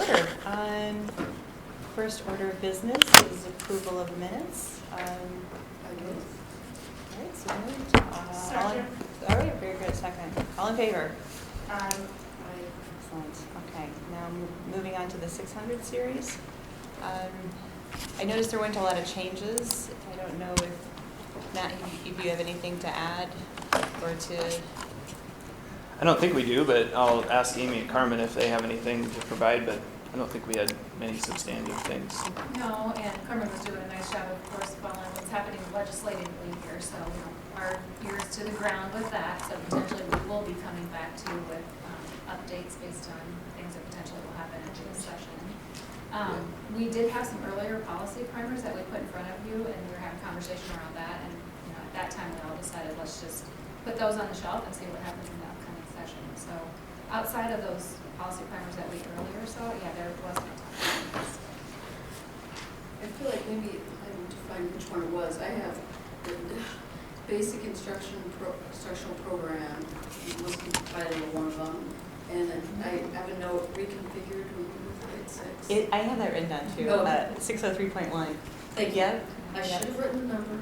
order. First order of business is approval of minutes. All right, so moved. Second. All right, very good, second. All in favor? Aye. Excellent. Okay, now moving on to the 600 series. I noticed there weren't a lot of changes. I don't know if, Matt, if you have anything to add or to... I don't think we do, but I'll ask Amy and Carmen if they have anything to provide, but I don't think we had many substantive things. No, and Carmen was doing a nice job, of course, following what's happening legislatively here, so our ears to the ground with that. So potentially we will be coming back to you with updates based on things that potentially will happen in June session. We did have some earlier policy primers that we put in front of you, and we were having a conversation around that, and at that time we all decided let's just put those on the shelf and see what happens in the upcoming session. So outside of those policy primers that we earlier saw, yeah, there was no time. I feel like maybe I need to find which one it was. I have the basic instructional program was provided in one of them, and I have a note reconfigured grade 6. I have that written down too, Oh. 603.1. Thank you. Yep. I should have written the number.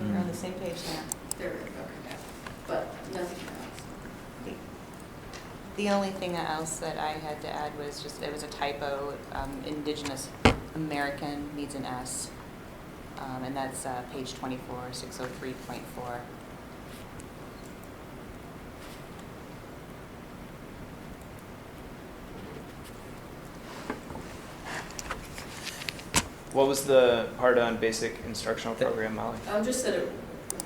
We're on the same page now. There it is. Okay. But nothing else. The only thing else that I had to add was just, it was a typo, Indigenous American needs an S, and that's page 24, 603.4. What was the part on basic instructional program, Molly? Just that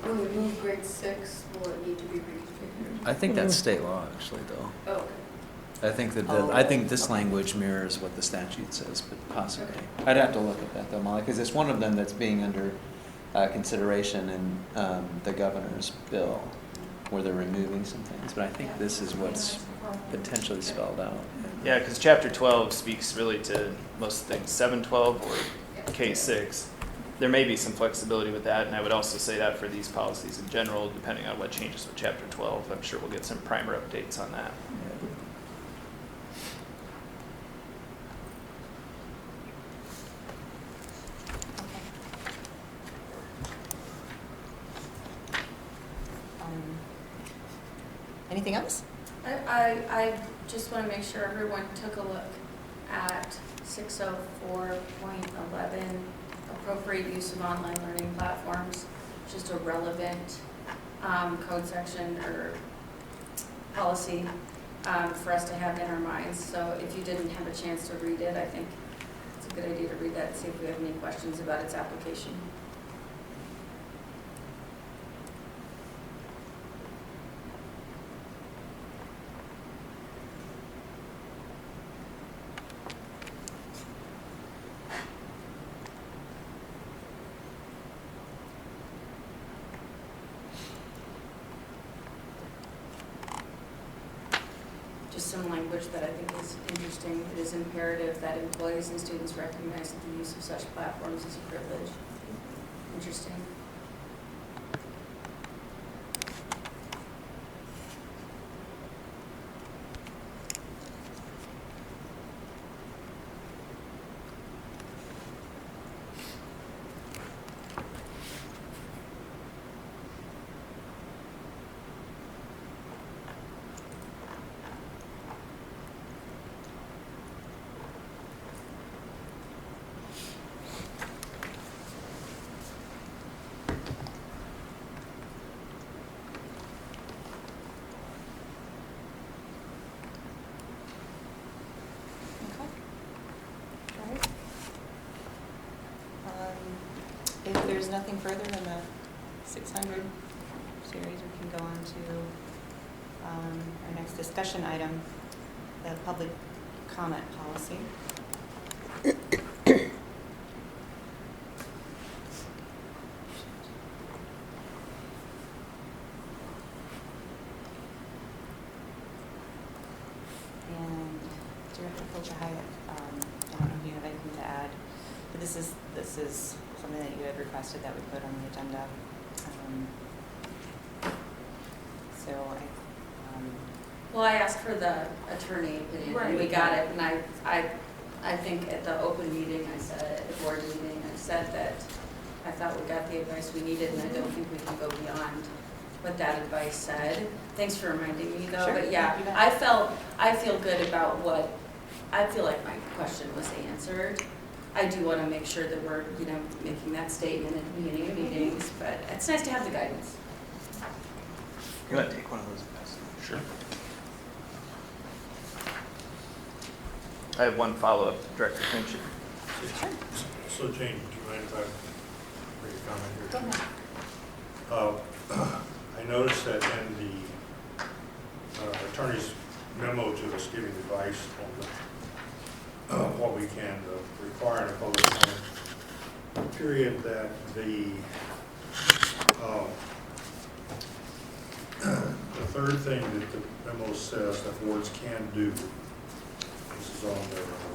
when we move grade 6, will it need to be reconfigured? I think that's state law, actually, though. Oh, okay. I think that I think this language mirrors what the statute says, but possibly. I'd have to look at that though, Molly, because it's one of them that's being under consideration in the governor's bill, where they're removing some things. But I think this is what's potentially spelled out. Yeah, because chapter 12 speaks really to most things, 712 or K6. There may be some flexibility with that, and I would also say that for these policies in general, depending on what changes with chapter 12. I'm sure we'll get some primer updates on that. Anything else? I just want to make sure everyone took a look at 604.11, appropriate use of online learning platforms, just a relevant code section or policy for us to have in our minds. So if you didn't have a chance to read it, I think it's a good idea to read that and see if we have any questions about its application. Just some language that I think is interesting. It is imperative that employees and students recognize that the use of such platforms is a privilege. Interesting. If there's nothing further in the 600 series, we can go on to our next discussion item, the public comment policy. And Director Pilcher-Hyatt, I don't know if you have anything to add, but this is something that you had requested that we put on the agenda. Well, I asked for the attorney opinion, and we Right. got it, and I I think at the open meeting, I said, at the board meeting, I said that I thought we got the advice we needed, and I don't think we can go beyond what that advice said. Thanks for reminding me though, Sure, but yeah, you bet. I feel good about what, I feel like my question was answered. I do want to make sure that we're, making that statement at the beginning of meetings, but it's nice to have the guidance. You want to take one of those? Sure. I have one follow-up, Director Finch. So Jane, do you mind if I make a comment here? Go ahead. I noticed that in the attorney's memo to us giving advice on what we can require in a public comment period, that the third thing that the memo says that boards can do, this is on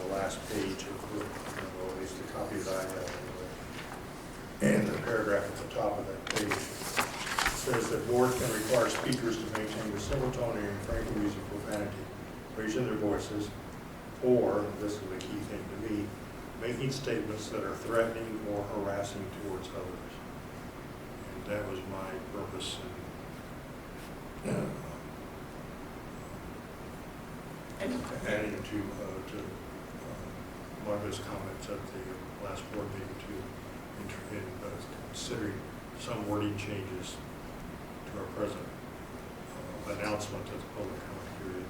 the last page of the memo, at least the copy that I have anyway, and the paragraph at the top of that page says that boards can require speakers to maintain the civil tone and refrain from using profanity, raising their voices, or, this is the key thing to me, making statements that are threatening or harassing towards others. And that was my purpose in adding to Margaret's comments at the last board meeting in considering some wording changes to our present announcement of the public comment period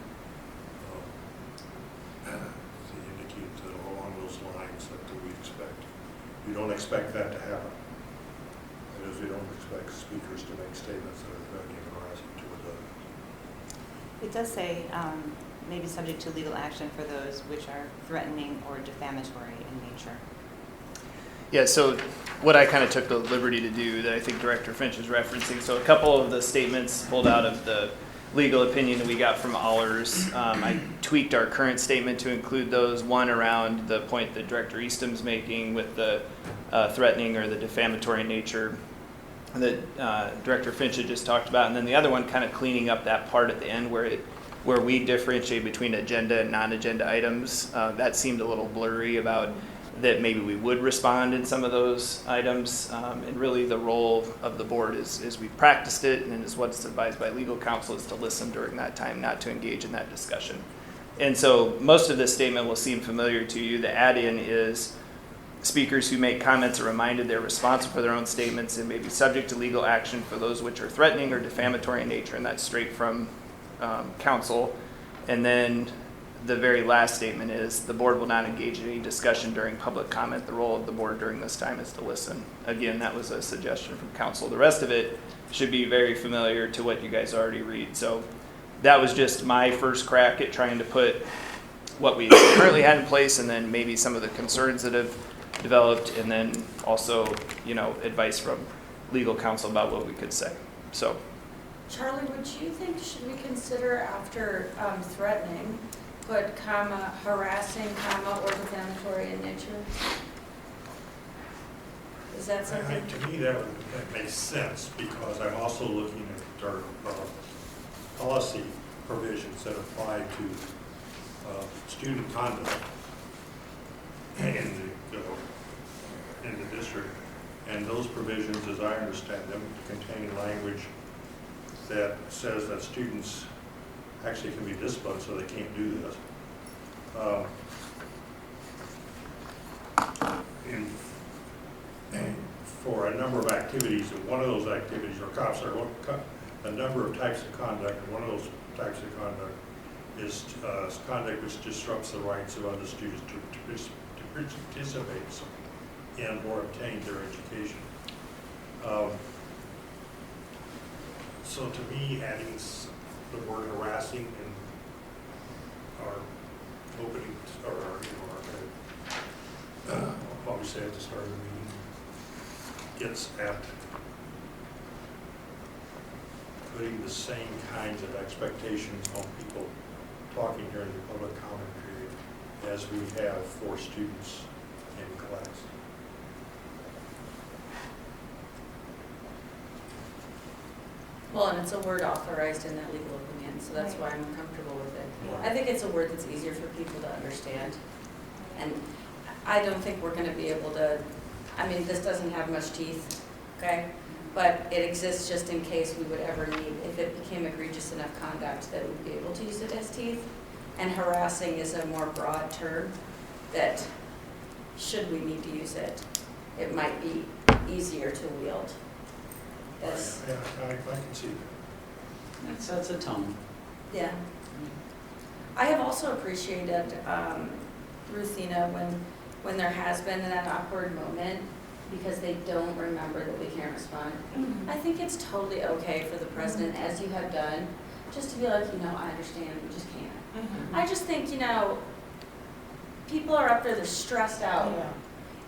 to indicate that along those lines that we expect. We don't expect that to happen. That is, we don't expect speakers to make statements that are threatening or harassing towards others. It does say maybe subject to legal action for those which are threatening or defamatory in nature. Yeah, so what I kind of took the liberty to do that I think Director Finch is referencing, so a couple of the statements pulled out of the legal opinion that we got from Allers. I tweaked our current statement to include those, one around the point that Director Easton's making with the threatening or the defamatory nature that Director Finch had just talked about, and then the other one kind of cleaning up that part at the end where we differentiate between agenda and non-agenda items. That seemed a little blurry about that maybe we would respond in some of those items. And really the role of the board is we practiced it and is what's advised by legal counsel is to listen during that time, not to engage in that discussion. And so most of this statement will seem familiar to you. The add-in is speakers who make comments are reminded they're responsible for their own statements and may be subject to legal action for those which are threatening or defamatory in nature, and that's straight from counsel. And then the very last statement is the board will not engage in any discussion during public comment. The role of the board during this time is to listen. Again, that was a suggestion from counsel. The rest of it should be very familiar to what you guys already read. So that was just my first crack at trying to put what we currently had in place and then maybe some of the concerns that have developed, and then also, advice from legal counsel about what we could say. So, Charlie, would you think, should we consider after threatening, put comma, harassing, comma, or defamatory in nature? Is that something? To me, that makes sense, because I'm also looking at our policy provisions that apply to student conduct in the district. And those provisions, as I understand them, contain language that says that students actually can be disciplined, so they can't do this. And for a number of activities, and one of those activities, or cops are a number of types of conduct, and one of those types of conduct is conduct which disrupts the rights of other students to participate in or obtain their education. So to me, adding the word harassing in our opening, or what we say at the start of the meeting, gets at putting the same kinds of expectations on people talking during the public comment period as we have for students in class. Well, and it's a word authorized in that legal opinion, so that's why I'm comfortable with it. I think it's a word that's easier for people to understand. And I don't think we're gonna be able to, I mean, this doesn't have much teeth, okay? But it exists just in case we would ever need, if it became egregious enough conduct, that we'd be able to use it as teeth. And harassing is a more broad term that, should we need to use it, it might be easier to wield. That's, Yeah, I can see that. That sets a tone. yeah. I have also appreciated, Ruthina, when there has been that awkward moment because they don't remember that we can't respond. I think it's totally okay for the president, as you have done, just to be like, I understand, we just can't. I just think, people are up there, they're stressed out.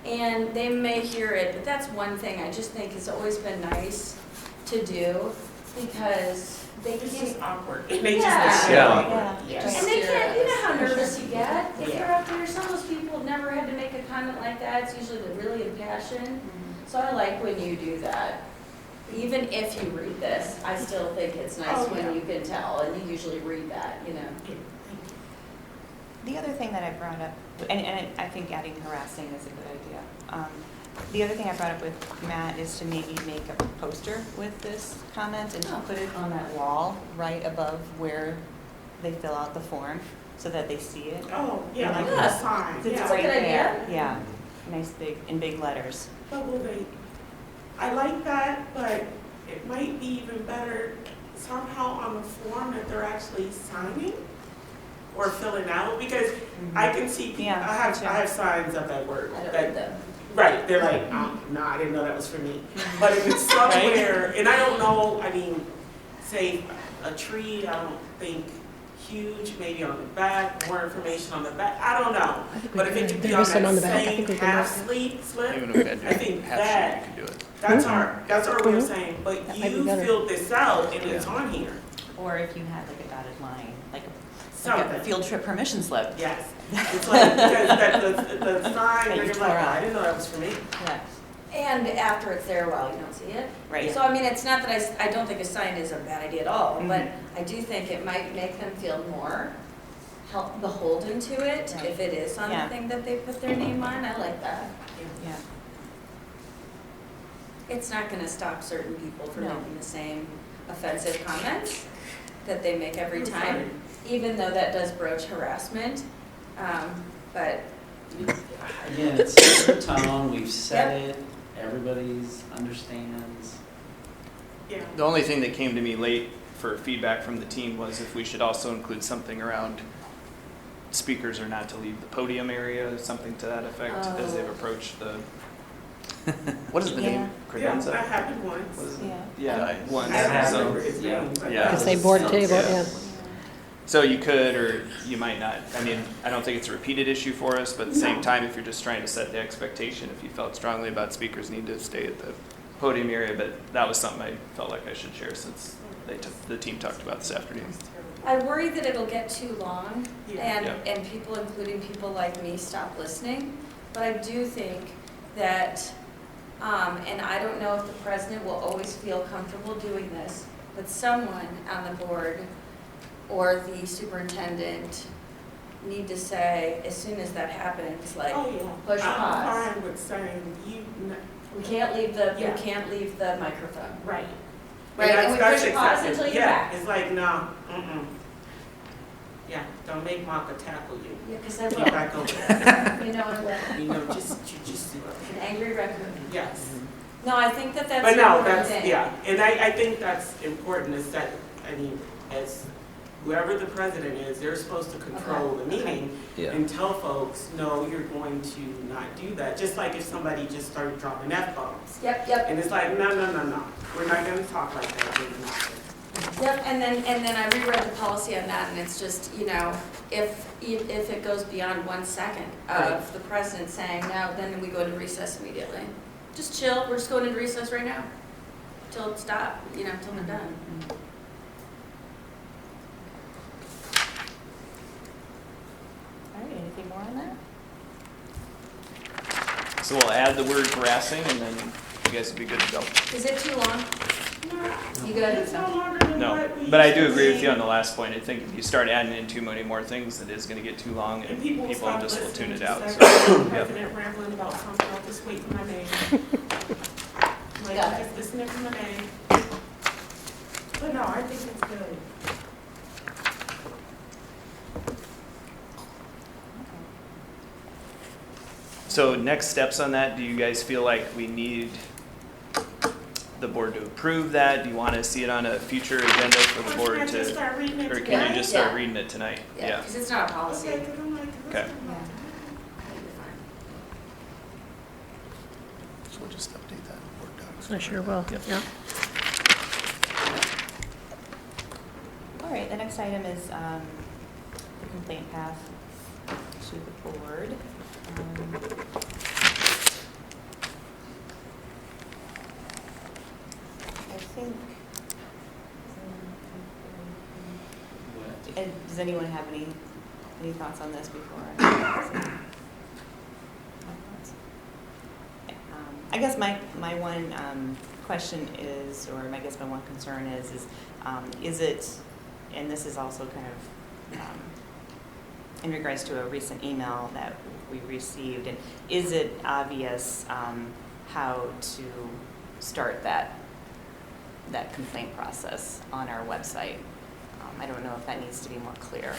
And they may hear it, but that's one thing I just think has always been nice to do because they It's can't. just awkward. It makes Yeah. us Yeah. awkward. And they can't, how nervous you get. If you're up there, some of those people have never had to make a comment like that. It's usually they're really impassioned. So I like when you do that. Even if you read this, I still think it's nice Oh, yeah. when you can tell, and you usually read that, The other thing that I brought up, and I think adding harassing is a good idea. The other thing I brought up with Matt is to maybe make a poster with this comment and to put it on that wall right above where they fill out the form so that they see it. Oh, yeah, like Yeah. a sign, It's That's a right good there. idea. Yeah, nice in big letters. But will they, I like that, but it might be even better somehow on the form that they're actually signing or filling out, because I can see, people. Yeah, I me too. have signs up at work I don't that, read them. right, they're like, no, I didn't know that was for me. But if it's somewhere, and I don't know, I mean, say a tree, I don't think huge, maybe on the back, more information on the back, I don't know. But if it could be There on is some on that the back. I same think we can half sleeve slip, Even if we had to I think do half that- sheet, you could do it. that's our way of saying, but That might be you better. filled this out and it's Yeah. on here, Or if you had like a dotted line, like a something. field trip permission slip. Yes, it's like, because the sign, That you you're tore like, out. I didn't know that was for me. Yeah, And after it's there a while, you don't see it. right. So I mean, it's not that I don't think a sign is a bad idea at all, but Mhm. I do think it might make them feel more beholden to it Right. if it is Yeah. something that they put their name on. I like that. Yeah. It's not gonna stop certain people from No. making the same offensive comments that they make every That's time, right. even though that does broach harassment. But Again, it sets the tone, we've said it, everybody's understands. Yeah. The only thing that came to me late for feedback from the team was if we should also include something around speakers are not to leave the podium area, something to that effect, as they've Oh. approached the, what is the name? Yeah, Credenza? that happened once. What is it? Yeah. Yeah, once, I don't so, remember his name, but Yeah. that Because they was board something. table, Yeah. yeah. so you could, or you might not. I mean, I don't think it's a repeated issue for us, but at the same No. time, if you're just trying to set the expectation, if you felt strongly about speakers need to stay at the podium area, but that was something I felt like I should share since the team talked about this afternoon. I worry that it'll get too long Yeah. and people, including people like me, stop listening. But I do think that, and I don't know if the president will always feel comfortable doing this, but someone on the board or the superintendent need to say, as soon as that happens, like, Oh, yeah. push pause. I'm fine with saying, we can't leave the, Yeah. microphone. right. Right, and we that's push pause accepted. until you're Yeah, back. it's like, no, yeah, don't make Maka tackle you. Yeah, because I Get will, back over there. you know, I will. You know, just do it. An angry raccoon. Yes. No, I think that that's But an no, important that's, thing. yeah, and I think that's important is that, I mean, as whoever the president is, they're supposed to control the Okay, okay. meeting Yeah. and tell folks, no, you're going to not do that. Just like if somebody just started dropping F-bombs. Yep, And it's like, no, we're not gonna talk like that. We're not. yep, and then I reread the policy on that, and it's just, if it goes beyond 1 second Right. of the president saying no, then we go into recess immediately. Just chill, we're just going into recess right now, till it stop, till they're done. All right, anything more on that? So we'll add the word harassing, and then you guys will be good to go. Is it too long? You good? It's no longer than No, what we but I used do to agree with be. you on the last point. I think if you start adding in too many more things, it is gonna get too long and And people will people stop just will tune listening it to out. second So, president rambling about something, I'll just wait for my name. Like, Got I'm it. just listening for my name. But no, I think it's good. So next steps on that, do you guys feel like we need the board to approve that? Do you want to see it on a future agenda for the Or board can I just to, start reading it or today? can you just start Yeah. reading it tonight? Yeah, because it's not a policy. Okay, 'cause I'm like, Okay. this is not- So we'll just update that in Word docs. I sure will, Yep. yeah. All right, the next item is the complaint path to the board. I think, does anyone have any thoughts on this before? I guess my one question is, or I guess my one concern is it, and this is also kind of in regards to a recent email that we received, and is it obvious how to start that complaint process on our website? I don't know if that needs to be more clear.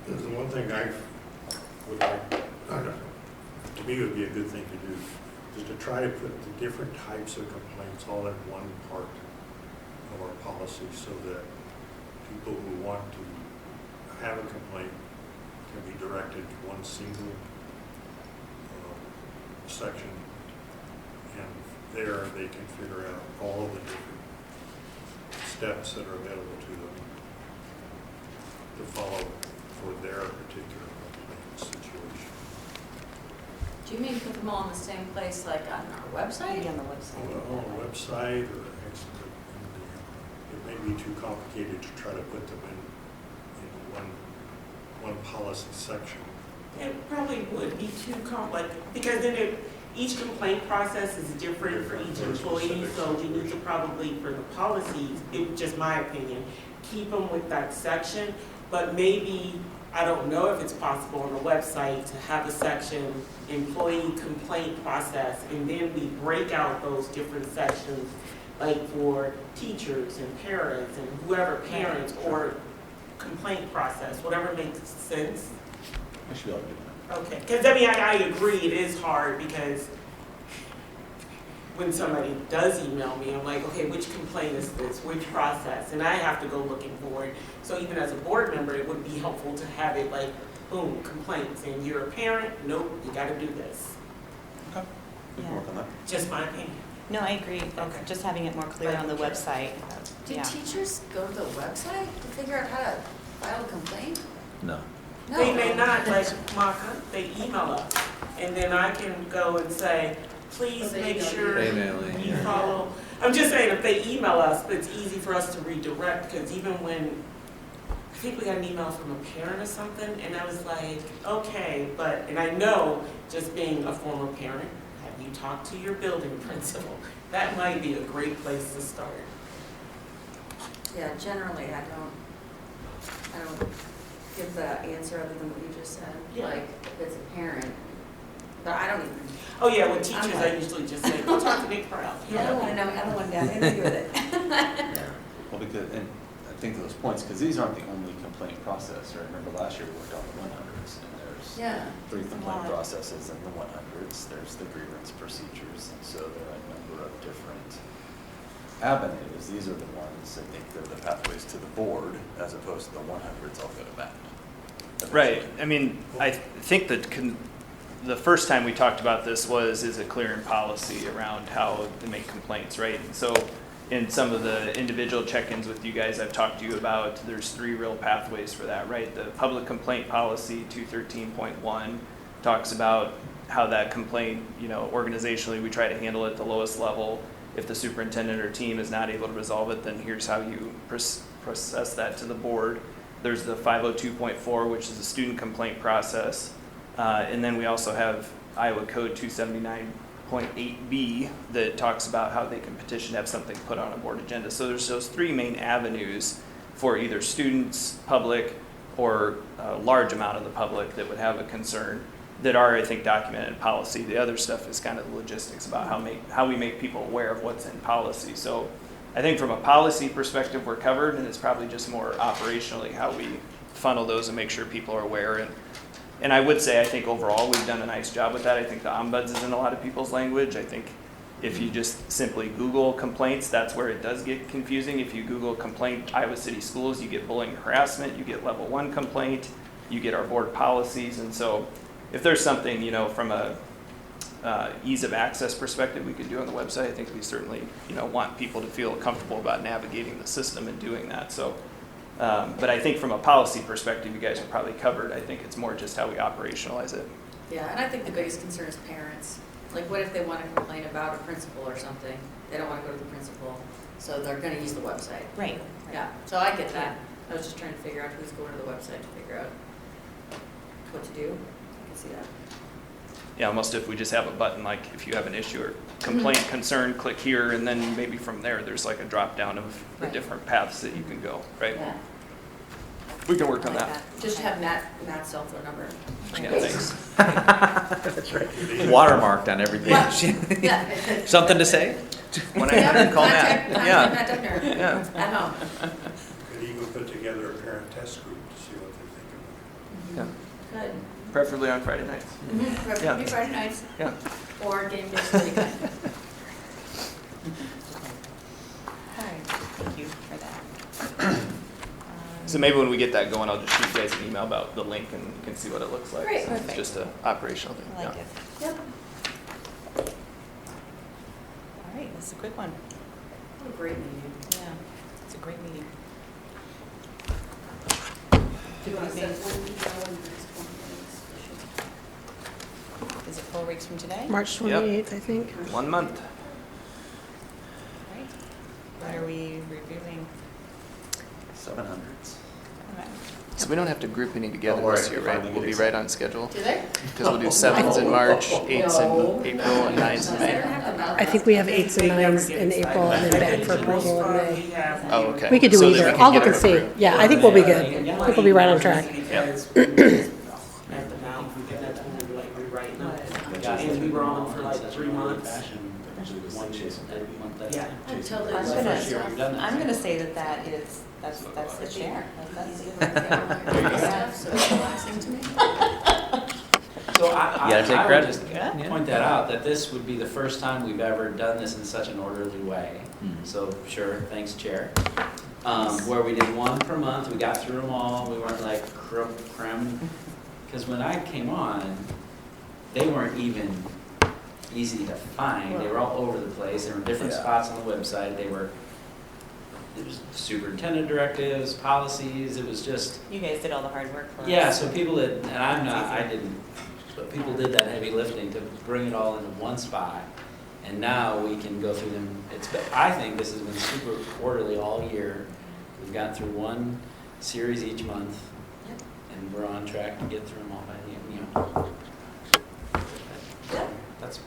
The one thing I would like, I don't know, to me would be a good thing to do, is to try to put the different types of complaints all in one part of our policy, so that people who want to have a complaint can be directed to one single section, and there they can figure out all of the different steps that are available to them to follow for their particular complaint situation. Do you mean put them all in the same place, like on our website? Maybe on the website. On a website, or it may be too complicated to try to put them in one policy section. It probably would be too complex, because then each complaint process is different for each employee, so we need to probably, for the policies, just my opinion, keep them with that section, but maybe, I don't know if it's possible on the website to have a section, employee complaint process, and then we break out those different sections, like for teachers and parents and whoever parents, or complaint process, whatever makes sense. I should be able to do that. Okay, because I mean, I agree, it is hard, because when somebody does email me, I'm like, okay, which complaint is this, which process, and I have to go looking for it. So even as a board member, it would be helpful to have it like, boom, complaints, and you're a parent, nope, you gotta do this. Okay. We can work on that. Just my opinion. No, I agree. That's Okay. just having it more clear on the website. Do Yeah. teachers go to the website to figure out how to file a complaint? No. No. They may not, like Maka, they email us, and then I can go and say, please They make email you. sure Emailing, you yeah. follow. I'm just saying, if they email us, it's easy for us to redirect, because even when, I think we got an email from a parent or something, and I was like, okay, but, and I know, just being a former parent, have you talked to your building principal? That might be a great place to start. Yeah, generally, I don't give the answer other than what you just said, Yeah. like, if it's a parent. But I don't even, Oh yeah, with teachers, I like- usually just say, go talk to Nick Proud. I don't wanna know, I don't wanna have anything to do with it. Well, because, and I think those points, because these aren't the only complaint process, right? Remember last year we worked on the 100s, and there's Yeah. 3 complaint lot. processes in the 100s. There's the grievance procedures, and so there are a number of different avenues. These are the ones, I think, they're the pathways to the board, as opposed to the 100s all go to bat. Right, I mean, I think that the first time we talked about this was, is it clear in policy around how to make complaints, right? And so in some of the individual check-ins with you guys I've talked to you about, there's 3 real pathways for that, right? The public complaint policy 213.1 talks about how that complaint, organizationally, we try to handle it at the lowest level. If the superintendent or team is not able to resolve it, then here's how you process that to the board. There's the 502.4, which is the student complaint process. And then we also have Iowa Code 279.8B that talks about how they can petition to have something put on a board agenda. So there's those three main avenues for either students, public, or a large amount of the public that would have a concern that are, I think, documented in policy. The other stuff is kind of the logistics about how we make people aware of what's in policy. So I think from a policy perspective, we're covered, and it's probably just more operationally how we funnel those and make sure people are aware. And I would say, I think overall, we've done a nice job with that. I think the ombuds is in a lot of people's language. I think if you just simply Google complaints, that's where it does get confusing. If you Google complaint Iowa City Schools, you get bullying and harassment, you get level 1 complaint, you get our board policies. And so if there's something, from a ease of access perspective we could do on the website, I think we certainly, want people to feel comfortable about navigating the system and doing that. So, but I think from a policy perspective, you guys are probably covered. I think it's more just how we operationalize it. Yeah, and I think the biggest concern is parents. Like, what if they want to complain about a principal or something? They don't want to go to the principal, so they're going to use the website. Right. Yeah, so I get that. I was just trying to figure out who's going to the website to figure out what to do. I can see that. Yeah, almost if we just have a button, like if you have an issue or complaint, concern, click here, and then maybe from there, there's like a drop down of the Right. different paths that you can go, right? Yeah. We can work on Like that. Just have Matt's cell phone number. Yeah, thanks. That's right. Watermarked on every page. Yeah. Something to say? 1-800, call Contact Matt. Yeah, Matt Dubner yeah. at home. Could even put together a parent test group to see what they think of it. Yeah. Good. Preferably on Friday nights. Preferably Friday nights Yeah. or game day study time. All right, thank you for that. So maybe when we get that going, I'll just shoot you guys an email about the link and you can see what it looks like. Great. So it's Perfect. just an operational thing. I like Yeah. it. Yep. All right, this is a quick one. What a great meeting. Yeah, it's a great meeting. Do you want to set one calendar next one? Is it 4 weeks from today? March 28th, I think. 1 month. Right. What are we reviewing? 700s. Okay. So we don't have to group any together Don't worry, this year, if I right? think We'll it be is. right on schedule. Do they? Because we'll do 7s in March, 8s in April, and 9s in May. I think we have 8s and 9s in April and then back for approval in May. Oh, okay. We could do So that either. we can I'll get look and it see. approved. Yeah, I think we'll be good. I think we'll be right on track. Because at the mouth, and that's when we were like rewriting them. And we were on for like 3 months. One chase every month. Yeah. Until I'm there's gonna, first year we've done that. I'm gonna say that's the chair. That's So it's relaxing to me. So I You gotta take would credit. just Yeah. point that out, that this would be the first time we've ever done this in such an orderly way. Mhm. So sure, thanks, Chair. Where we did one per month, we got through them all, we weren't like cramming. Because when I came on, they weren't even easy to find. They were all over the place. They were in different Yeah. spots on the website. It was superintendent directives, policies, it was just, You guys did all the hard work for us. yeah, so people that, and I didn't, but people did that heavy lifting to bring it all into one spot. And now we can go through them. I think this has been super orderly all year. We've gotten through one series each month, Yep. and we're on track to get through them all by the end, That's,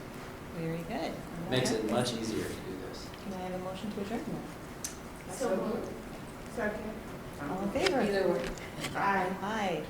Very good. makes it much easier to do this. Can I have a motion to adjourn now? So moved. Second. All in favor? Either way. Aye.